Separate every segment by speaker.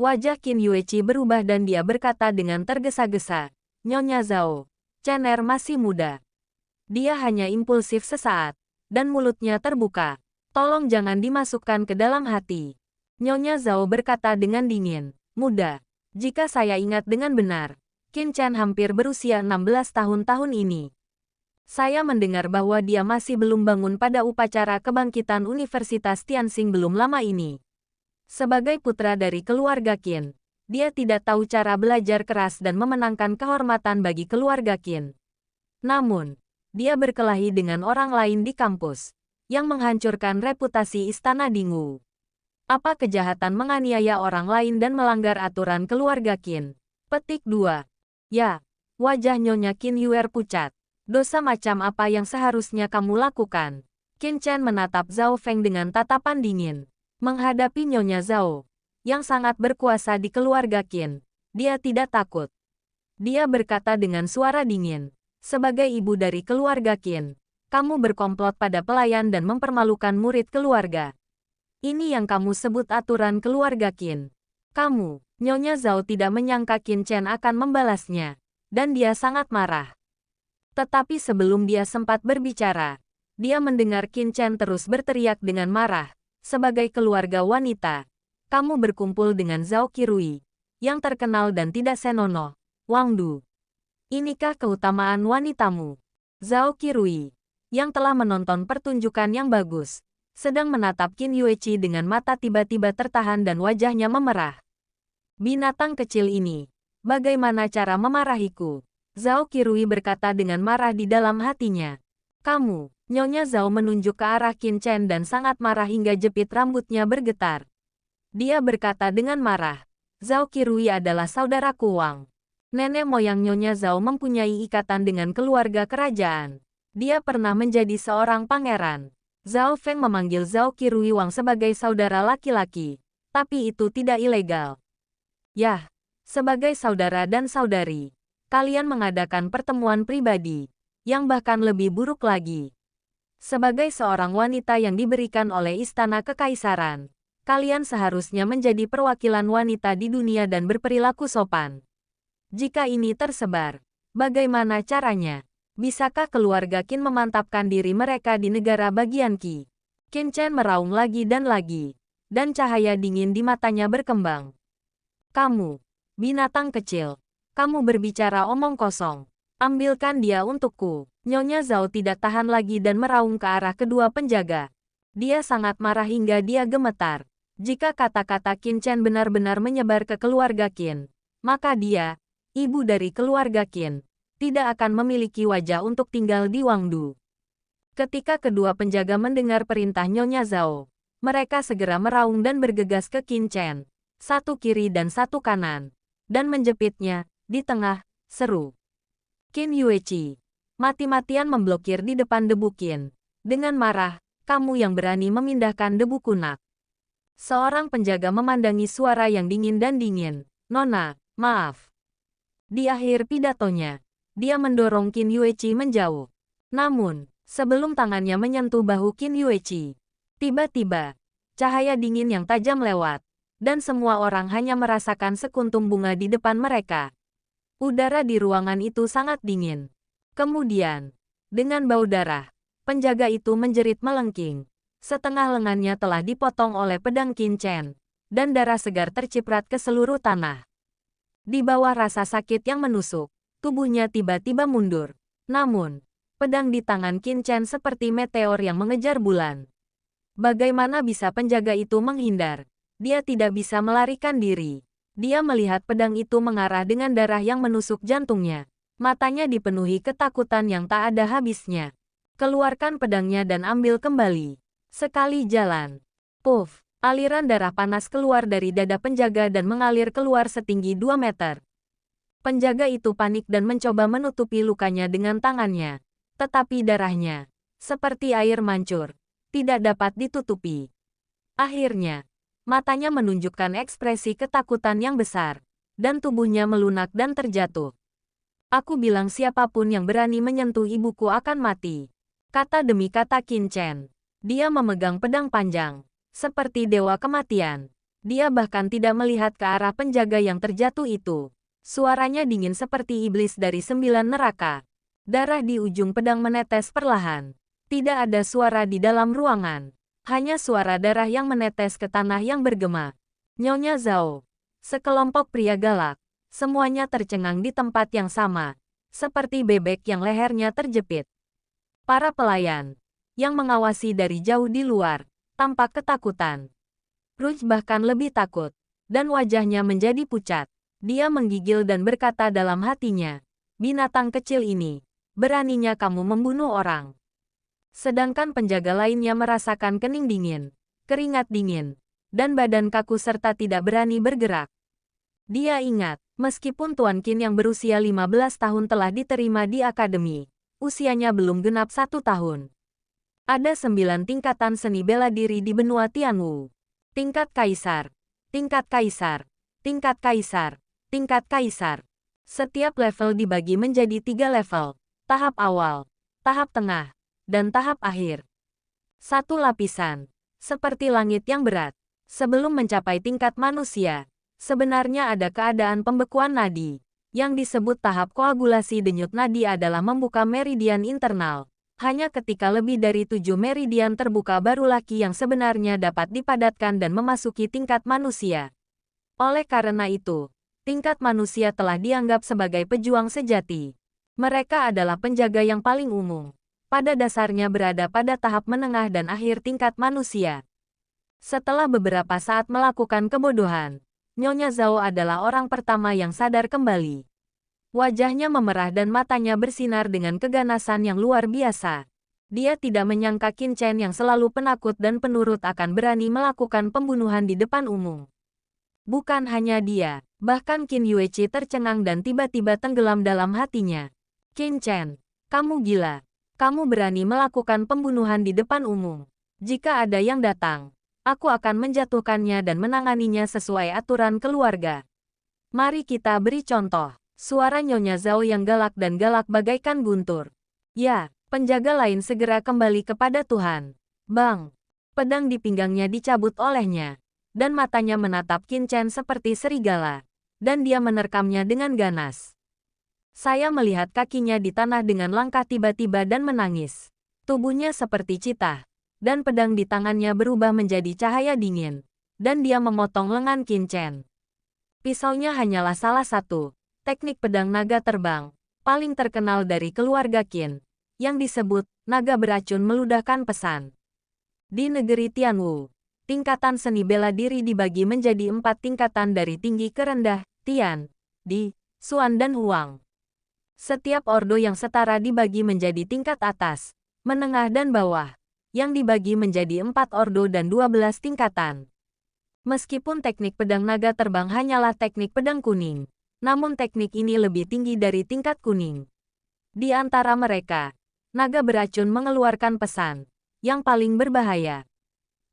Speaker 1: Wajah Qin Yueqi berubah dan dia berkata dengan tergesa-gesa, "Nyonya Zhao, Chen Er masih muda. Dia hanya impulsif sesaat." Dan mulutnya terbuka. "Tolong jangan dimasukkan ke dalam hati." Nyonya Zhao berkata dengan dingin, "Muda. Jika saya ingat dengan benar, Qin Chen hampir berusia 16 tahun ini. Saya mendengar bahwa dia masih belum bangun pada upacara kebangkitan Universitas Tianxing belum lama ini. Sebagai putra dari keluarga Qin, dia tidak tahu cara belajar keras dan memenangkan kehormatan bagi keluarga Qin. Namun, dia berkelahi dengan orang lain di kampus, yang menghancurkan reputasi Istana Dingwu. Apa kejahatan menganiaya orang lain dan melanggar aturan keluarga Qin? Petik 2. Ya, wajah Nyonya Qin Yuer pucat. Dosa macam apa yang seharusnya kamu lakukan? Qin Chen menatap Zhao Feng dengan tatapan dingin. Menghadapi Nyonya Zhao, yang sangat berkuasa di keluarga Qin, dia tidak takut. Dia berkata dengan suara dingin, "Sebagai ibu dari keluarga Qin, kamu berkomplot pada pelayan dan mempermalukan murid keluarga. Ini yang kamu sebut aturan keluarga Qin." "Kamu," Nyonya Zhao tidak menyangka Qin Chen akan membalasnya, dan dia sangat marah. Tetapi sebelum dia sempat berbicara, dia mendengar Qin Chen terus berteriak dengan marah, "Sebagai keluarga wanita, kamu berkumpul dengan Zhao Qirui, yang terkenal dan tidak senonoh, Wang Du. Inikah keutamaan wanitamu?" Zhao Qirui, yang telah menonton pertunjukan yang bagus, sedang menatap Qin Yueqi dengan mata tiba-tiba tertahan dan wajahnya memerah. "Binatang kecil ini, bagaimana cara memarahiku?" Zhao Qirui berkata dengan marah di dalam hatinya. "Kamu," Nyonya Zhao menunjuk ke arah Qin Chen dan sangat marah hingga jepit rambutnya bergetar. Dia berkata dengan marah, "Zhao Qirui adalah saudaraku Wang. Nenek moyang Nyonya Zhao mempunyai ikatan dengan keluarga kerajaan. Dia pernah menjadi seorang pangeran." Zhao Feng memanggil Zhao Qirui Wang sebagai saudara laki-laki, tapi itu tidak ilegal. "Yah, sebagai saudara dan saudari, kalian mengadakan pertemuan pribadi, yang bahkan lebih buruk lagi. Sebagai seorang wanita yang diberikan oleh Istana Kekaisaran, kalian seharusnya menjadi perwakilan wanita di dunia dan berperilaku sopan. Jika ini tersebar, bagaimana caranya? Bisakah keluarga Qin memantapkan diri mereka di negara bagian Qi?" Qin Chen meraung lagi, dan cahaya dingin di matanya berkembang. "Kamu, binatang kecil, kamu berbicara omong kosong. Ambilkan dia untukku." Nyonya Zhao tidak tahan lagi dan meraung ke arah kedua penjaga. Dia sangat marah hingga dia gemetar. Jika kata-kata Qin Chen benar-benar menyebar ke keluarga Qin, maka dia, ibu dari keluarga Qin, tidak akan memiliki wajah untuk tinggal di Wangdu. Ketika kedua penjaga mendengar perintah Nyonya Zhao, mereka segera meraung dan bergegas ke Qin Chen, satu kiri dan satu kanan, dan menjepitnya di tengah, seru. Qin Yueqi, mati-matian memblokir di depan debu Qin. Dengan marah, "Kamu yang berani memindahkan debu kunak." Seorang penjaga memandangi suara yang dingin dan dingin. "Nona, maaf." Di akhir pidatonya, dia mendorong Qin Yueqi menjauh. Namun, sebelum tangannya menyentuh bahu Qin Yueqi, tiba-tiba, cahaya dingin yang tajam lewat, dan semua orang hanya merasakan sekuntum bunga di depan mereka. Udara di ruangan itu sangat dingin. Kemudian, dengan bau darah, penjaga itu menjerit melengking. Setengah lengannya telah dipotong oleh pedang Qin Chen, dan darah segar terciprat ke seluruh tanah. Di bawah rasa sakit yang menusuk, tubuhnya tiba-tiba mundur. Namun, pedang di tangan Qin Chen seperti meteor yang mengejar bulan. Bagaimana bisa penjaga itu menghindar? Dia tidak bisa melarikan diri. Dia melihat pedang itu mengarah dengan darah yang menusuk jantungnya. Matanya dipenuhi ketakutan yang tak ada habisnya. "Keluarkan pedangnya dan ambil kembali." Sekali jalan, puff, aliran darah panas keluar dari dada penjaga dan mengalir keluar setinggi 2 meter. Penjaga itu panik dan mencoba menutupi lukanya dengan tangannya. Tetapi darahnya, seperti air mancur, tidak dapat ditutupi. Akhirnya, matanya menunjukkan ekspresi ketakutan yang besar, dan tubuhnya melunak dan terjatuh. "Aku bilang siapapun yang berani menyentuh ibuku akan mati," kata demi kata Qin Chen. Dia memegang pedang panjang, seperti dewa kematian. Dia bahkan tidak melihat ke arah penjaga yang terjatuh itu. Suaranya dingin seperti iblis dari 9 neraka. Darah di ujung pedang menetes perlahan. Tidak ada suara di dalam ruangan. Hanya suara darah yang menetes ke tanah yang bergema. Nyonya Zhao. Sekelompok pria galak. Semuanya tercengang di tempat yang sama. Seperti bebek yang lehernya terjepit. Para pelayan yang mengawasi dari jauh di luar tampak ketakutan. Rouge bahkan lebih takut, dan wajahnya menjadi pucat. Dia menggigil dan berkata dalam hatinya, binatang kecil ini, beraninya kamu membunuh orang. Sedangkan penjaga lainnya merasakan kening dingin, keringat dingin, dan badan kaku serta tidak berani bergerak. Dia ingat, meskipun Tuan Qin yang berusia 15 tahun telah diterima di akademi, usianya belum genap 1 tahun. Ada 9 tingkatan seni bela diri di benua Tianwu. Tingkat Kaisar, tingkat Kaisar, tingkat Kaisar, tingkat Kaisar. Setiap level dibagi menjadi 3 level, tahap awal, tahap tengah, dan tahap akhir. 1 lapisan, seperti langit yang berat. Sebelum mencapai tingkat manusia, sebenarnya ada keadaan pembekuan nadi. Yang disebut tahap koagulasi denyut nadi adalah membuka meridian internal. Hanya ketika lebih dari 7 meridian terbuka barulah Qi yang sebenarnya dapat dipadatkan dan memasuki tingkat manusia. Oleh karena itu, tingkat manusia telah dianggap sebagai pejuang sejati. Mereka adalah penjaga yang paling umum. Pada dasarnya berada pada tahap menengah dan akhir tingkat manusia. Setelah beberapa saat melakukan kebodohan, Nyonya Zhao adalah orang pertama yang sadar kembali. Wajahnya memerah dan matanya bersinar dengan keganasan yang luar biasa. Dia tidak menyangka Qin Chen yang selalu penakut dan penurut akan berani melakukan pembunuhan di depan umum. Bukan hanya dia, bahkan Qin Yueqi tercengang dan tiba-tiba tenggelam dalam hatinya. Qin Chen, kamu gila. Kamu berani melakukan pembunuhan di depan umum. Jika ada yang datang, aku akan menjatuhkannya dan menanganinya sesuai aturan keluarga. Mari kita beri contoh. Suara Nyonya Zhao yang galak dan galak bagaikan guntur. Ya, penjaga lain segera kembali kepada Tuhan. Bang! Pedang di pinggangnya dicabut olehnya. Dan matanya menatap Qin Chen seperti serigala. Dan dia menerkamnya dengan ganas. Saya melihat kakinya di tanah dengan langkah tiba-tiba dan menangis. Tubuhnya seperti citah. Dan pedang di tangannya berubah menjadi cahaya dingin. Dan dia memotong lengan Qin Chen. Pisaunya hanyalah salah satu teknik pedang naga terbang, paling terkenal dari keluarga Qin, yang disebut naga beracun meludahkan pesan. Di negeri Tianwu, tingkatan seni bela diri dibagi menjadi 4 tingkatan dari tinggi ke rendah, Tian, Di, Xuan dan Huang. Setiap ordo yang setara dibagi menjadi tingkat atas, menengah dan bawah, yang dibagi menjadi 4 ordo dan 12 tingkatan. Meskipun teknik pedang naga terbang hanyalah teknik pedang kuning, namun teknik ini lebih tinggi dari tingkat kuning. Di antara mereka, naga beracun mengeluarkan pesan yang paling berbahaya.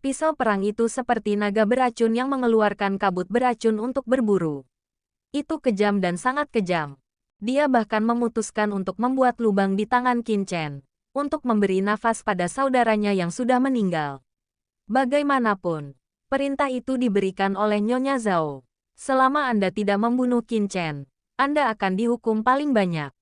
Speaker 1: Pisau perang itu seperti naga beracun yang mengeluarkan kabut beracun untuk berburu. Itu kejam dan sangat kejam. Dia bahkan memutuskan untuk membuat lubang di tangan Qin Chen untuk memberi nafas pada saudaranya yang sudah meninggal. Bagaimanapun, perintah itu diberikan oleh Nyonya Zhao. Selama Anda tidak membunuh Qin Chen, Anda akan dihukum paling banyak.